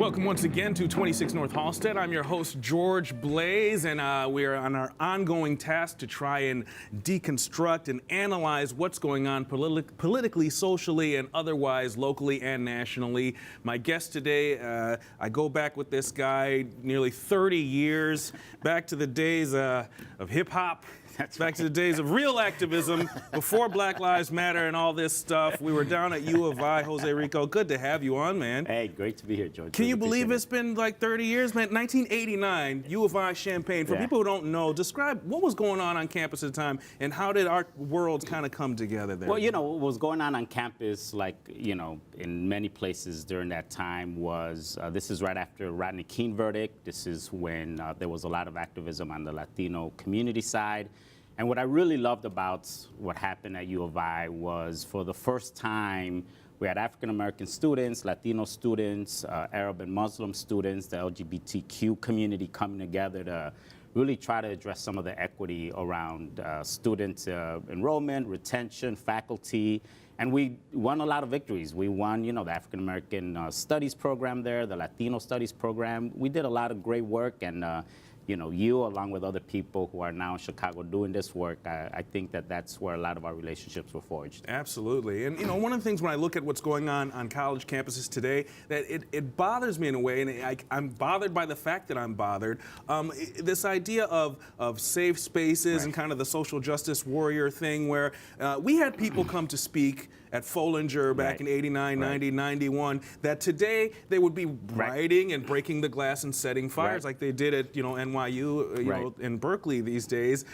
Welcome once again to 26 North Halstead. I'm your host, George Blaze, and we are on our ongoing task to try and deconstruct and analyze what's going on politically, socially, and otherwise, locally and nationally. My guest today, I go back with this guy nearly 30 years, back to the days of hip-hop. Back to the days of real activism, before Black Lives Matter and all this stuff. We were down at U of I. Jose Rico, good to have you on, man. Hey, great to be here, George. Can you believe it's been like 30 years, man? 1989, U of I, Champaign. For people who don't know, describe what was going on campus at the time, and how did our worlds kind of come together there? Well, you know, what was going on campus, like, you know, in many places during that time was, this is right after Rodney King verdict. This is when there was a lot of activism on the Latino community side. And what I really loved about what happened at U of I was, for the first time, we had African-American students, Latino students, Arab and Muslim students, the LGBTQ community coming together to really try to address some of the equity around student enrollment, retention, faculty. And we won a lot of victories. We won, you know, the African-American Studies program there, the Latino Studies program. We did a lot of great work, and you know, you, along with other people who are now in Chicago doing this work, I think that that's where a lot of our relationships were forged. Absolutely. And, you know, one of the things when I look at what's going on college campuses today, that it bothers me in a way, and I'm bothered by the fact that I'm bothered. This idea of safe spaces and kind of the social justice warrior thing, where we had people come to speak at Follinger back in 89, 90, 91, that today they would be rioting and breaking the glass and setting fires like they did at, you know, NYU, you know, in Berkeley these days.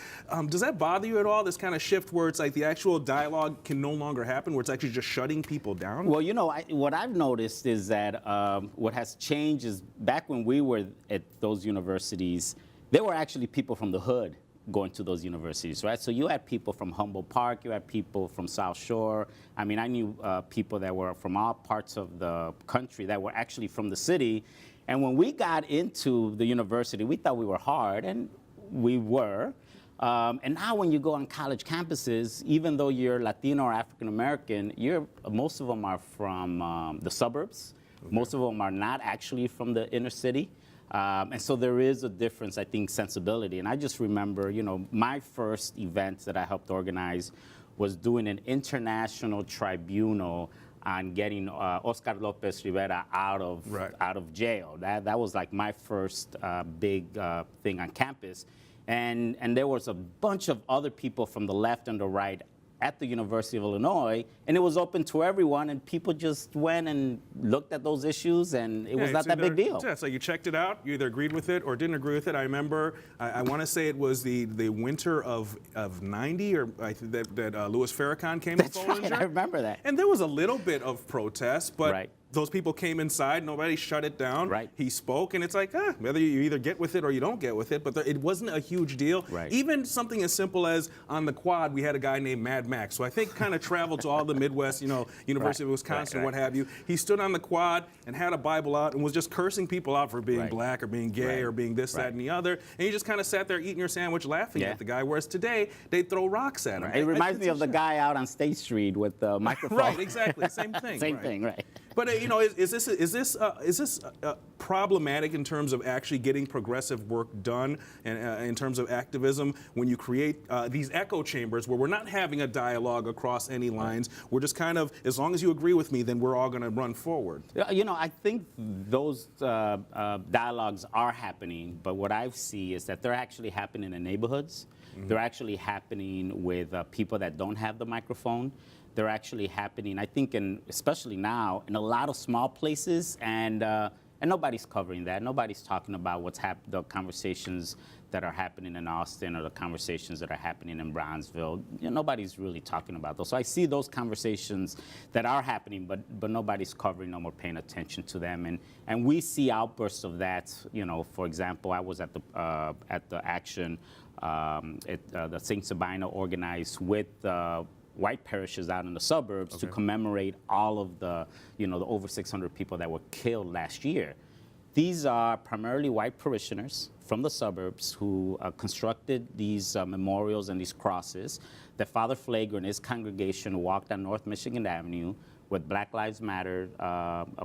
Does that bother you at all, this kind of shift where it's like the actual dialogue can no longer happen, where it's actually just shutting people down? Well, you know, what I've noticed is that what has changed is, back when we were at those universities, there were actually people from the hood going to those universities, right? So you had people from Humboldt Park, you had people from South Shore. I mean, I knew people that were from all parts of the country that were actually from the city. And when we got into the university, we thought we were hard, and we were. And now when you go on college campuses, even though you're Latino or African American, most of them are from the suburbs. Most of them are not actually from the inner city. And so there is a difference, I think, sensibility. And I just remember, you know, my first event that I helped organize was doing an international tribunal on getting Oscar Lopez Rivera out of jail. That was like my first big thing on campus. And there was a bunch of other people from the left and the right at the University of Illinois, and it was open to everyone, and people just went and looked at those issues, and it was not that big deal. Yeah, so you checked it out, you either agreed with it or didn't agree with it. I remember, I want to say it was the winter of 90, or that Louis Farrakhan came to Follinger. Right, I remember that. And there was a little bit of protest, but those people came inside, nobody shut it down. He spoke, and it's like, whether you either get with it or you don't get with it, but it wasn't a huge deal. Even something as simple as on the quad, we had a guy named Mad Max, so I think kind of traveled to all the Midwest, you know, University of Wisconsin, what have you. He stood on the quad and had a Bible out and was just cursing people out for being black or being gay or being this, that, and the other. And you just kind of sat there eating your sandwich laughing at the guy, whereas today, they throw rocks at him. It reminds me of the guy out on State Street with the microphone. Right, exactly, same thing. Same thing, right. But you know, is this problematic in terms of actually getting progressive work done, and in terms of activism, when you create these echo chambers where we're not having a dialogue across any lines, we're just kind of, as long as you agree with me, then we're all going to run forward. You know, I think those dialogues are happening, but what I see is that they're actually happening in neighborhoods. They're actually happening with people that don't have the microphone. They're actually happening, I think, especially now, in a lot of small places, and nobody's covering that. Nobody's talking about the conversations that are happening in Austin or the conversations that are happening in Brownsville. You know, nobody's really talking about those. So I see those conversations that are happening, but nobody's covering them or paying attention to them. And we see outbursts of that. You know, for example, I was at the action the St. Sabina organized with white parishes out in the suburbs to commemorate all of the, you know, the over 600 people that were killed last year. These are primarily white parishioners from the suburbs who constructed these memorials and these crosses that Father Flager and his congregation walked on North Michigan Avenue with Black Lives Matter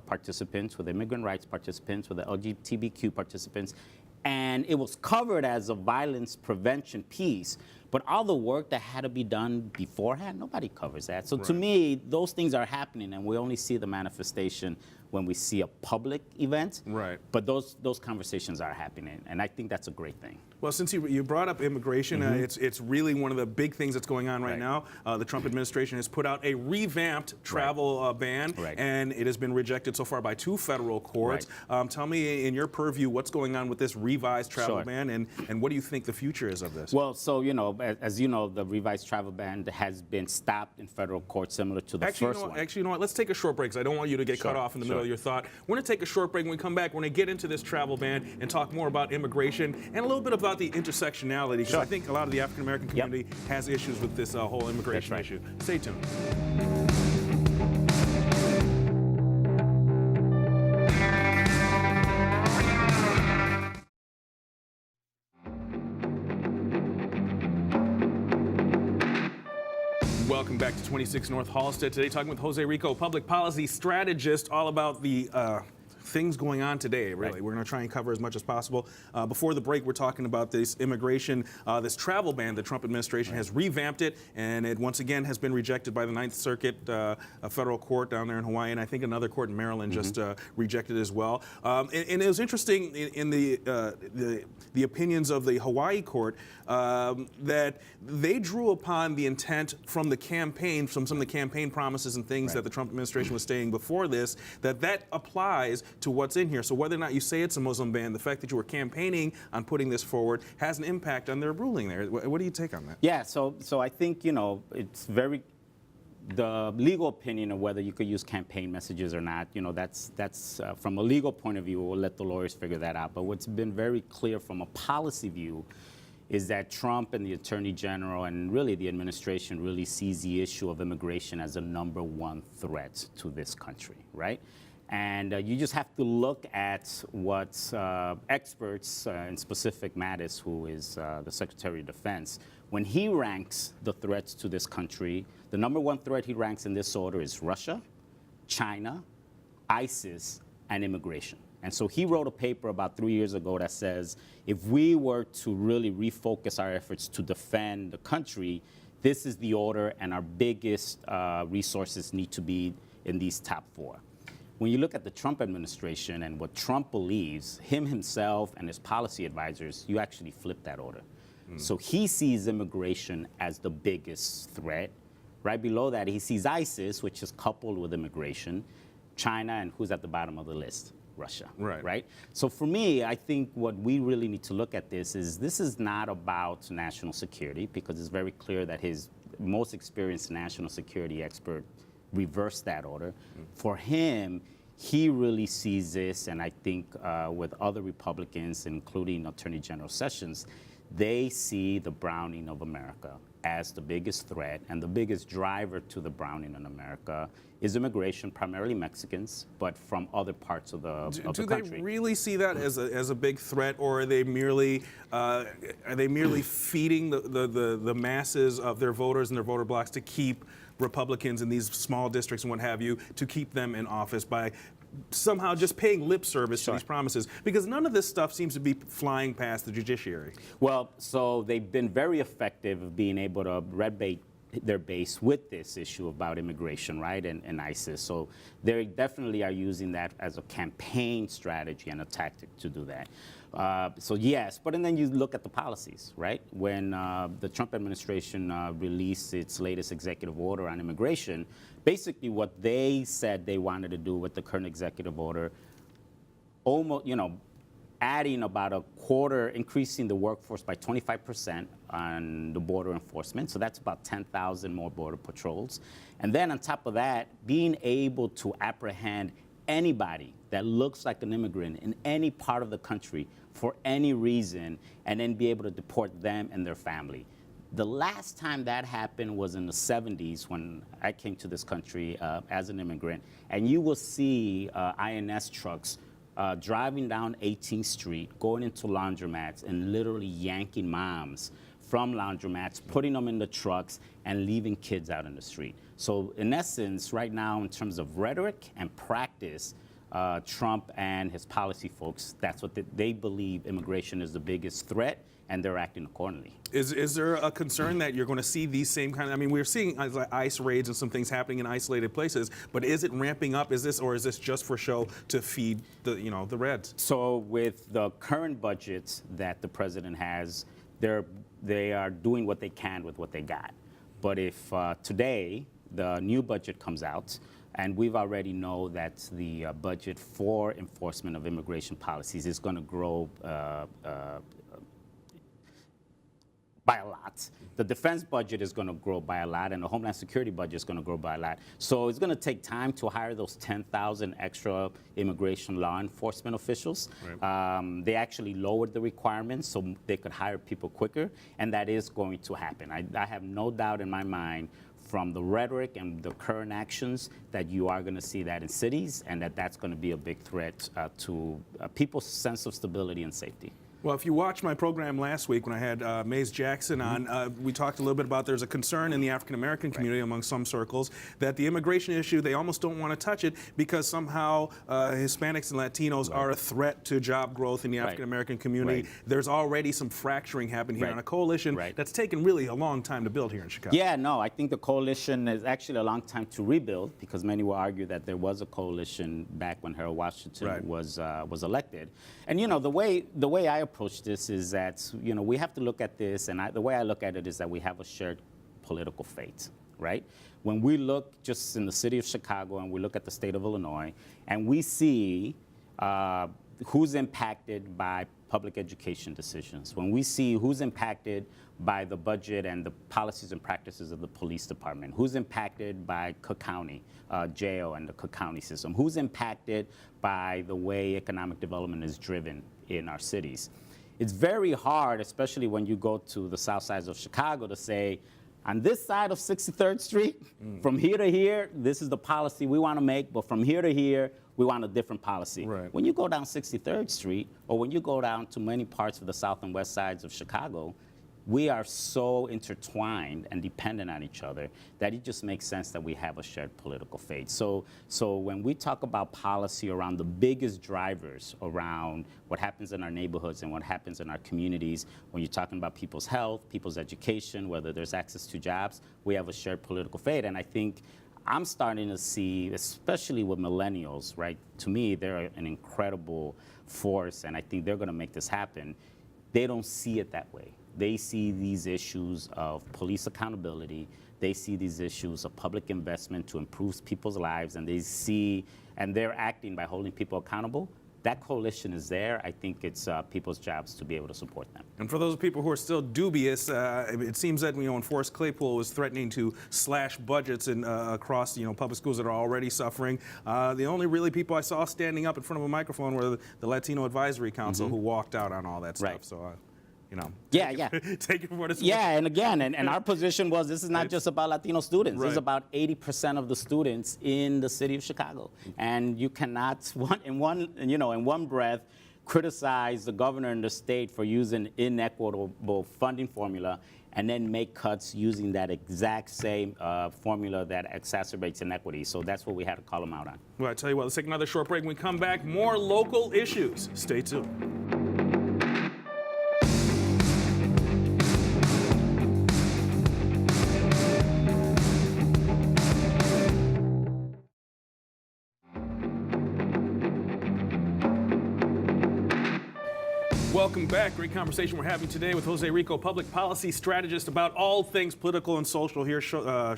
participants, with immigrant rights participants, with the LGBTQ participants, and it was covered as a violence prevention piece. But all the work that had to be done beforehand, nobody covers that. So to me, those things are happening, and we only see the manifestation when we see a public event. Right. But those conversations are happening, and I think that's a great thing. Well, since you brought up immigration, it's really one of the big things that's going on right now. The Trump administration has put out a revamped travel ban, and it has been rejected so far by 2 federal courts. Tell me, in your purview, what's going on with this revised travel ban, and what do you think the future is of this? Well, so, you know, as you know, the revised travel ban has been stopped in federal court, similar to the first one. Actually, you know what? Let's take a short break, because I don't want you to get cut off in the middle of your thought. We're going to take a short break. When we come back, we're going to get into this travel ban and talk more about immigration and a little bit about the intersectionality, because I think a lot of the African American community has issues with this whole immigration issue. Stay tuned. Welcome back to 26 North Halstead. Today, talking with Jose Rico, public policy strategist, all about the things going on today, really. We're going to try and cover as much as possible. Before the break, we're talking about this immigration, this travel ban. The Trump administration has revamped it, and it once again has been rejected by the Ninth Circuit, a federal court down there in Hawaii, and I think another court in Maryland just rejected it as well. And it was interesting in the opinions of the Hawaii court that they drew upon the intent from the campaign, from some of the campaign promises and things that the Trump administration was saying before this, that applies to what's in here. So whether or not you say it's a Muslim ban, the fact that you were campaigning on putting this forward has an impact on their ruling there. What do you take on that? Yeah, so I think, you know, it's very, the legal opinion of whether you could use campaign messages or not, you know, that's from a legal point of view, we'll let the lawyers figure that out. But what's been very clear from a policy view is that Trump and the Attorney General and really the administration really sees the issue of immigration as a #1 threat to this country, right? And you just have to look at what experts, in specific Mattis, who is the Secretary of Defense, when he ranks the threats to this country, the #1 threat he ranks in this order is Russia, China, ISIS, and immigration. And so he wrote a paper about 3 years ago that says if we were to really refocus our efforts to defend the country, this is the order, and our biggest resources need to be in these top 4. When you look at the Trump administration and what Trump believes, himself and his policy advisors, you actually flip that order. So he sees immigration as the biggest threat. Right below that, he sees ISIS, which is coupled with immigration, China, and who's at the bottom of the list? Russia. Right? So for me, I think what we really need to look at this is not about national security, because it's very clear that his most experienced national security expert reverse that order. For him, he really sees this, and I think with other Republicans, including Attorney General Sessions, they see the browning of America as the biggest threat, and the biggest driver to the browning in America is immigration, primarily Mexicans, but from other parts of the country. Do they really see that as a big threat, or are they merely feeding the masses of their voters and their voter blocks to keep Republicans in these small districts and what have you, to keep them in office by somehow just paying lip service to these promises? Because none of this stuff seems to be flying past the judiciary. Well, so they've been very effective of being able to red bait their base with this issue about immigration, right, and ISIS. So they definitely are using that as a campaign strategy and a tactic to do that. So yes, but and then you look at the policies, right? When the Trump administration released its latest executive order on immigration, basically what they said they wanted to do with the current executive order, almost, you know, adding about a quarter, increasing the workforce by 25% on the border enforcement. So that's about 10,000 more border patrols. And then on top of that, being able to apprehend anybody that looks like an immigrant in any part of the country for any reason, and then be able to deport them and their family. The last time that happened was in the 70s when I came to this country as an immigrant, and you will see INS trucks driving down 18th Street, going into laundromats and literally yanking moms from laundromats, putting them in the trucks, and leaving kids out in the street. So in essence, right now, in terms of rhetoric and practice, Trump and his policy folks, that's what they believe immigration is the biggest threat, and they're acting accordingly. Is there a concern that you're going to see these same kind of, I mean, we're seeing ICE raids and some things happening in isolated places, but is it ramping up? Is this just for show to feed the, the Reds? So with the current budgets that the president has, they are doing what they can with what they got. But if today the new budget comes out, and we've already know that the budget for enforcement of immigration policies is going to grow by a lot. The defense budget is going to grow by a lot, and the Homeland Security budget is going to grow by a lot. So it's going to take time to hire those 10,000 extra immigration law enforcement officials. Right. They actually lowered the requirements so they could hire people quicker, and that is going to happen. I have no doubt in my mind from the rhetoric and the current actions that you are going to see that in cities, and that's going to be a big threat to people's sense of stability and safety. Well, if you watched my program last week when I had Mays Jackson on, we talked a little bit about there's a concern in the African-American community among some circles that the immigration issue, they almost don't want to touch it because somehow Hispanics and Latinos are a threat to job growth in the African-American community. There's already some fracturing happening here on a coalition that's taken really a long time to build here in Chicago. Yeah, no, I think the coalition is actually a long time to rebuild because many will argue that there was a coalition back when Harold Washington was elected. And the way I approach this is that we have to look at this, and the way I look at it is that we have a shared political fate, right? When we look just in the city of Chicago and we look at the state of Illinois, and we see who's impacted by public education decisions, when we see who's impacted by the budget and the policies and practices of the police department, who's impacted by Cook County jail and the Cook County system, who's impacted by the way economic development is driven in our cities. It's very hard, especially when you go to the south sides of Chicago, to say, on this side of 63rd Street, from here to here, this is the policy we want to make, but from here to here, we want a different policy. Right. When you go down 63rd Street, or when you go down to many parts of the south and west sides of Chicago, we are so intertwined and dependent on each other that it just makes sense that we have a shared political fate. So when we talk about policy around the biggest drivers around what happens in our neighborhoods and what happens in our communities, when you're talking about people's health, people's education, whether there's access to jobs, we have a shared political fate. And I think I'm starting to see, especially with millennials, right? To me, they're an incredible force, and I think they're going to make this happen. They don't see it that way. They see these issues of police accountability. They see these issues of public investment to improve people's lives, and they're acting by holding people accountable. That coalition is there. I think it's people's jobs to be able to support them. And for those people who are still dubious, it seems that when Forrest Claypool was threatening to slash budgets across public schools that are already suffering, the only really people I saw standing up in front of a microphone were the Latino Advisory Council, who walked out on all that stuff. Right. So. Take it for what it's worth. Yeah, and again, and our position was this is not just about Latino students. This is about 80% of the students in the city of Chicago, and you cannot in one breath criticize the governor and the state for using inequitable funding formula and then make cuts using that exact same formula that exacerbates inequity. So that's what we had to call them out on. Well, I tell you what, let's take another short break. When we come back, more local issues. Stay tuned. Welcome back. Great conversation we're having today with Jose Rico, public policy strategist, about all things political and social here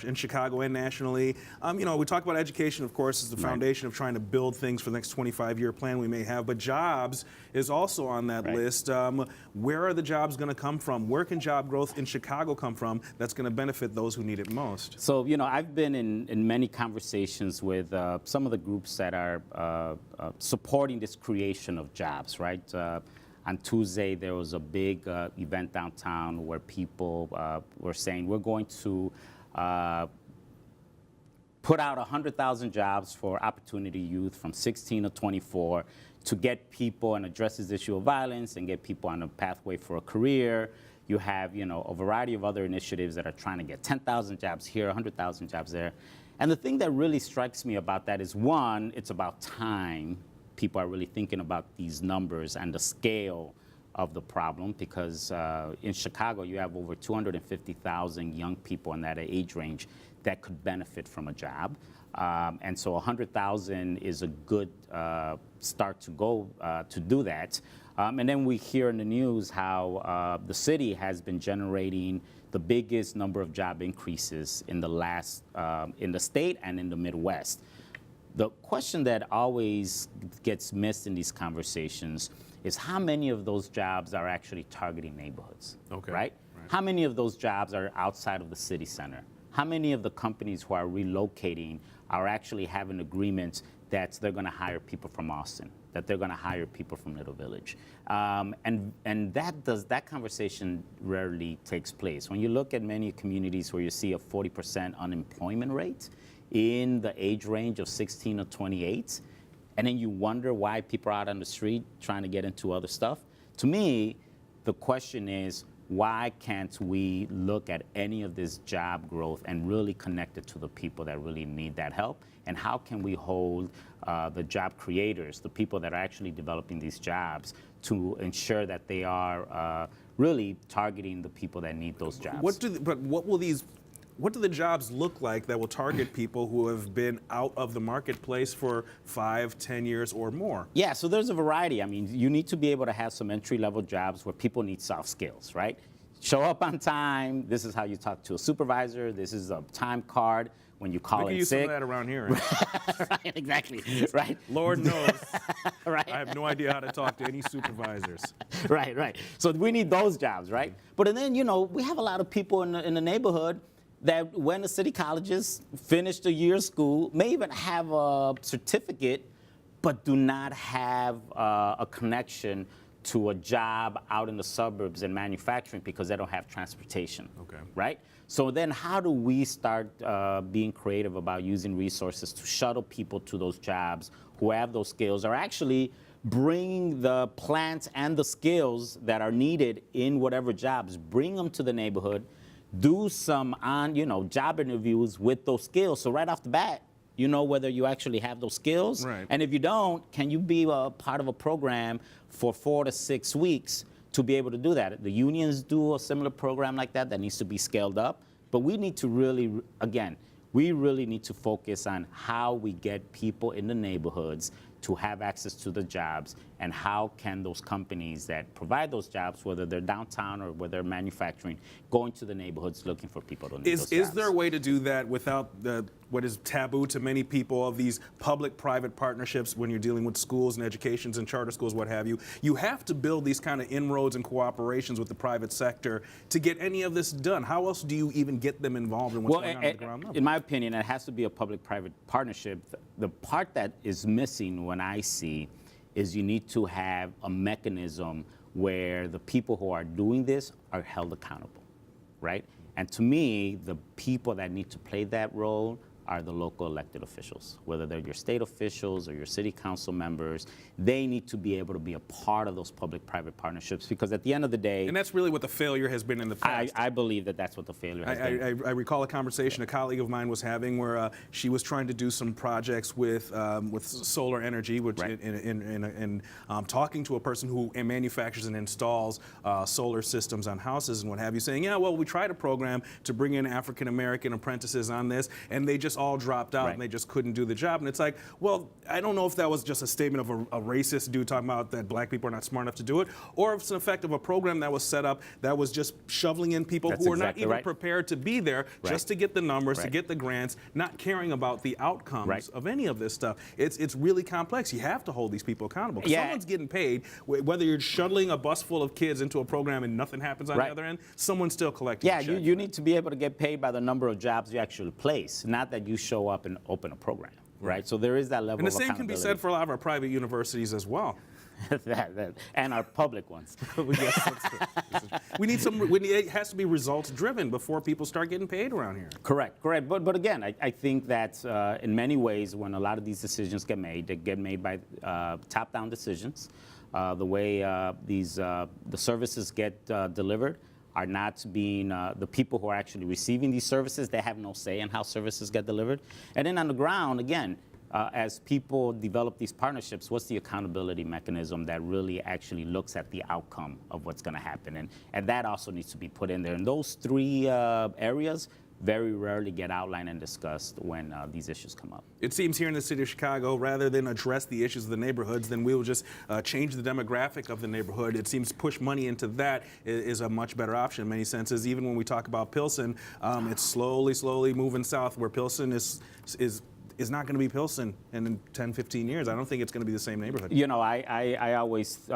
in Chicago and nationally. We talk about education, of course, as the foundation of trying to build things for the next 25-year plan we may have, but jobs is also on that list. Where are the jobs going to come from? Where can job growth in Chicago come from that's going to benefit those who need it most? So, I've been in many conversations with some of the groups that are supporting this creation of jobs, right? On Tuesday, there was a big event downtown where people were saying, we're going to put out 100,000 jobs for opportunity youth from 16 to 24 to get people and address this issue of violence and get people on a pathway for a career. You have, a variety of other initiatives that are trying to get 10,000 jobs here, 100,000 jobs there. And the thing that really strikes me about that is, one, it's about time. People are really thinking about these numbers and the scale of the problem, because in Chicago, you have over 250,000 young people in that age range that could benefit from a job. And so 100,000 is a good start to go to do that. And then we hear in the news how the city has been generating the biggest number of job increases in in the state and in the Midwest. The question that always gets missed in these conversations is how many of those jobs are actually targeting neighborhoods, right? How many of those jobs are outside of the city center? How many of the companies who are relocating are actually having agreements that they're going to hire people from Austin, that they're going to hire people from Little Village? And that conversation rarely takes place. When you look at many communities where you see a 40% unemployment rate in the age range of 16 to 28, and then you wonder why people are out on the street trying to get into other stuff. To me, the question is, why can't we look at any of this job growth and really connect it to the people that really need that help? And how can we hold the job creators, the people that are actually developing these jobs, to ensure that they are really targeting the people that need those jobs? What do the jobs look like that will target people who have been out of the marketplace for 5, 10 years or more? Yeah, so there's a variety. I mean, you need to be able to have some entry-level jobs where people need soft skills, right? Show up on time. This is how you talk to a supervisor. This is a time card when you call in sick. We can use some of that around here. Right? Right, exactly. Right. Lord knows. Right. I have no idea how to talk to any supervisors. Right. So we need those jobs, right? But then, we have a lot of people in the neighborhood that went to city colleges, finished a year of school, may even have a certificate, but do not have a connection to a job out in the suburbs in manufacturing because they don't have transportation. Right? So then how do we start being creative about using resources to shuttle people to those jobs who have those skills, or actually bring the plants and the skills that are needed in whatever jobs, bring them to the neighborhood, do some job interviews with those skills. So right off the bat, you know whether you actually have those skills. Right. And if you don't, can you be a part of a program for 4 to 6 weeks to be able to do that? The unions do a similar program like that needs to be scaled up. But we need to really, we really need to focus on how we get people in the neighborhoods to have access to the jobs, and how can those companies that provide those jobs, whether they're downtown or whether they're manufacturing, go into the neighborhoods looking for people to need those jobs. Is there a way to do that without what is taboo to many people of these public-private partnerships when you're dealing with schools and educations and charter schools, what have you? You have to build these kind of inroads and cooperations with the private sector to get any of this done. How else do you even get them involved in what's going on at the ground level? In my opinion, it has to be a public-private partnership. The part that is missing when I see is you need to have a mechanism where the people who are doing this are held accountable, right? And to me, the people that need to play that role are the local elected officials, whether they're your state officials or your city council members. They need to be able to be a part of those public-private partnerships, because at the end of the day— And that's really what the failure has been in the past. I believe that that's what the failure has been. I recall a conversation a colleague of mine was having where she was trying to do some projects with solar energy, which in talking to a person who manufactures and installs solar systems on houses and what have you, saying, yeah, well, we tried a program to bring in African-American apprentices on this, and they just all dropped out and they just couldn't do the job. And it's like, well, I don't know if that was just a statement of a racist dude talking about that black people are not smart enough to do it, or if it's an effect of a program that was set up that was just shoveling in people who are not even prepared to be there just to get the numbers, to get the grants, not caring about the outcomes of any of this stuff. It's really complex. You have to hold these people accountable. Because someone's getting paid, whether you're shuttling a bus full of kids into a program and nothing happens on the other end, someone's still collecting a check. You need to be able to get paid by the number of jobs you actually place, not that you show up and open a program, right? So there is that level of accountability. And the same can be said for a lot of our private universities as well. And our public ones. Yes, we need it has to be results driven before people start getting paid around here. Correct. But again, I think that in many ways, when a lot of these decisions get made, they get made by top-down decisions. The way the services get delivered are not being, the people who are actually receiving these services, they have no say in how services get delivered. And then on the ground, again, as people develop these partnerships, what's the accountability mechanism that really actually looks at the outcome of what's going to happen? And that also needs to be put in there. And those three areas very rarely get outlined and discussed when these issues come up. It seems here in the city of Chicago, rather than address the issues of the neighborhoods, then we'll just change the demographic of the neighborhood. It seems push money into that is a much better option in many senses. Even when we talk about Pilsen, it's slowly moving south, where Pilsen is not going to be Pilsen in 10, 15 years. I don't think it's going to be the same neighborhood. You know, I always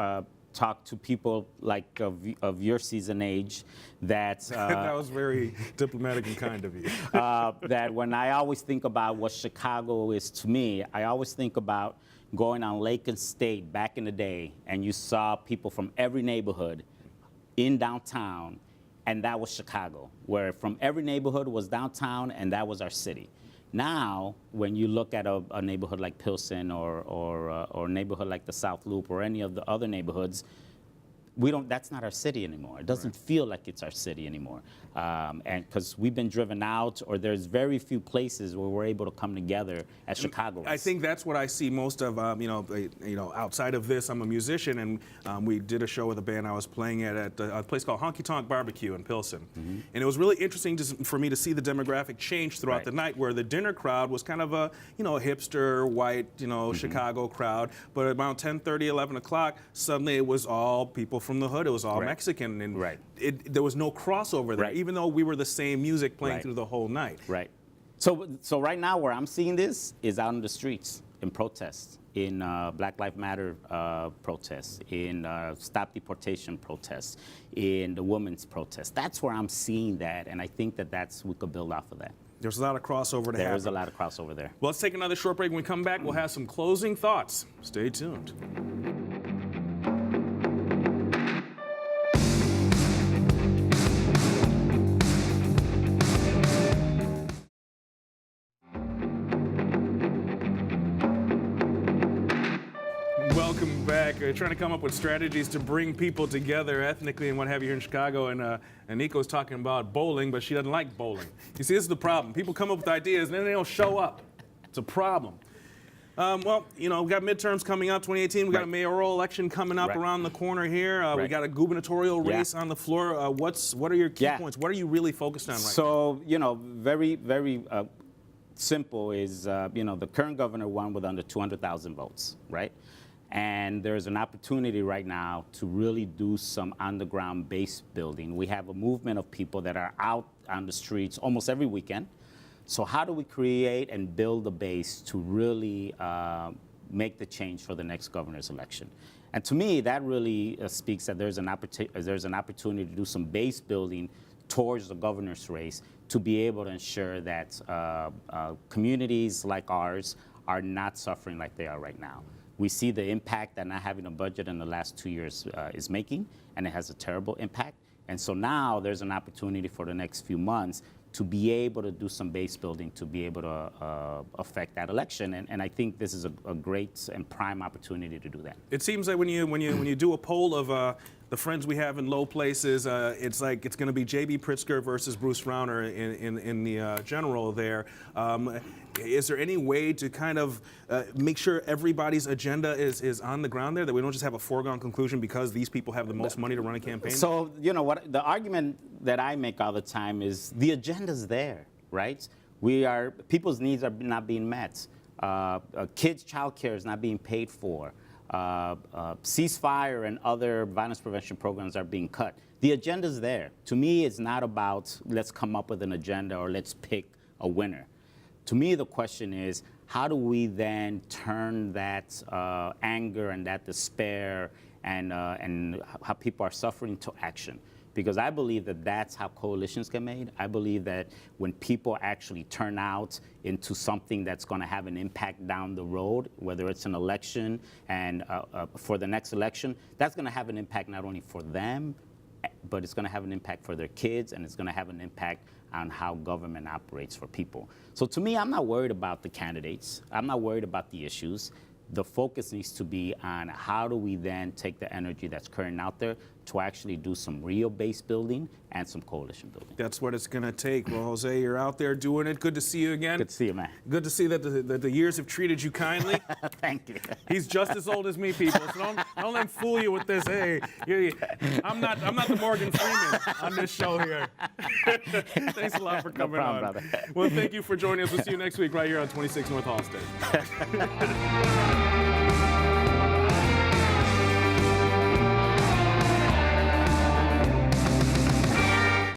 talk to people like of your season age that that was very diplomatic and kind of you. That when I always think about what Chicago is to me, I always think about going on Lake and State back in the day, and you saw people from every neighborhood in downtown, and that was Chicago, where from every neighborhood was downtown, and that was our city. Now, when you look at a neighborhood like Pilsen or a neighborhood like the South Loop or any of the other neighborhoods, that's not our city anymore. It doesn't feel like it's our city anymore. And because we've been driven out, or there's very few places where we're able to come together as Chicagoans. I think that's what I see most of, outside of this, I'm a musician, and we did a show with a band I was playing at a place called Honky Tonk Barbecue in Pilsen. Mm-hmm. And it was really interesting for me to see the demographic change throughout the night, where the dinner crowd was kind of a hipster, white, Chicago crowd. But about 10:30, 11 o'clock, suddenly it was all people from the hood. It was all Mexican, and there was no crossover there, even though we were the same music playing through the whole night. Right. So right now, where I'm seeing this is out in the streets in protests, in Black Lives Matter protests, in Stop Deportation protests, in the women's protests. That's where I'm seeing that, and I think we could build off of that. There's a lot of crossover to happen. There's a lot of crossover there. Well, let's take another short break. When we come back, we'll have some closing thoughts. Stay tuned. Welcome back. Trying to come up with strategies to bring people together ethnically and what have you here in Chicago. And Nico's talking about bowling, but she doesn't like bowling. You see, this is the problem. People come up with ideas and then they don't show up. It's a problem. Well, we've got midterms coming up, 2018. We've got a mayoral election coming up around the corner here. We got a gubernatorial race on the floor. What are your key points? What are you really focused on right now? So, very, very simple is, the current governor won with under 200,000 votes, right? And there's an opportunity right now to really do some underground base building. We have a movement of people that are out on the streets almost every weekend. So how do we create and build a base to really make the change for the next governor's election? And to me, that really speaks that there's an opportunity to do some base building towards the governor's race to be able to ensure that communities like ours are not suffering like they are right now. We see the impact that not having a budget in the last 2 years is making, and it has a terrible impact. And so now there's an opportunity for the next few months to be able to do some base building to be able to affect that election. And I think this is a great and prime opportunity to do that. It seems like when you do a poll of the friends we have in low places, it's like it's going to be J.B. Pritzker versus Bruce Rauner in the general there. Is there any way to kind of make sure everybody's agenda is on the ground there, that we don't just have a foregone conclusion because these people have the most money to run a campaign? So, what the argument that I make all the time is the agenda's there, right? People's needs are not being met. Kids' child care is not being paid for. Ceasefire and other violence prevention programs are being cut. The agenda's there. To me, it's not about let's come up with an agenda or let's pick a winner. To me, the question is, how do we then turn that anger and that despair and how people are suffering to action? Because I believe that that's how coalitions get made. I believe that when people actually turn out into something that's going to have an impact down the road, whether it's an election and for the next election, that's going to have an impact not only for them, but it's going to have an impact for their kids, and it's going to have an impact on how government operates for people. So to me, I'm not worried about the candidates. I'm not worried about the issues. The focus needs to be on how do we then take the energy that's currently out there to actually do some real base building and some coalition building. That's what it's going to take. Well, Jose, you're out there doing it. Good to see you again. Good to see you, man. Good to see that the years have treated you kindly. Thank you. He's just as old as me, people. So don't let him fool you with this. Hey, I'm not the Morgan Freeman on this show here. Thanks a lot for coming problem, on. brother. Well, thank you for joining us. We'll see you next week right here on 26 North Halsted.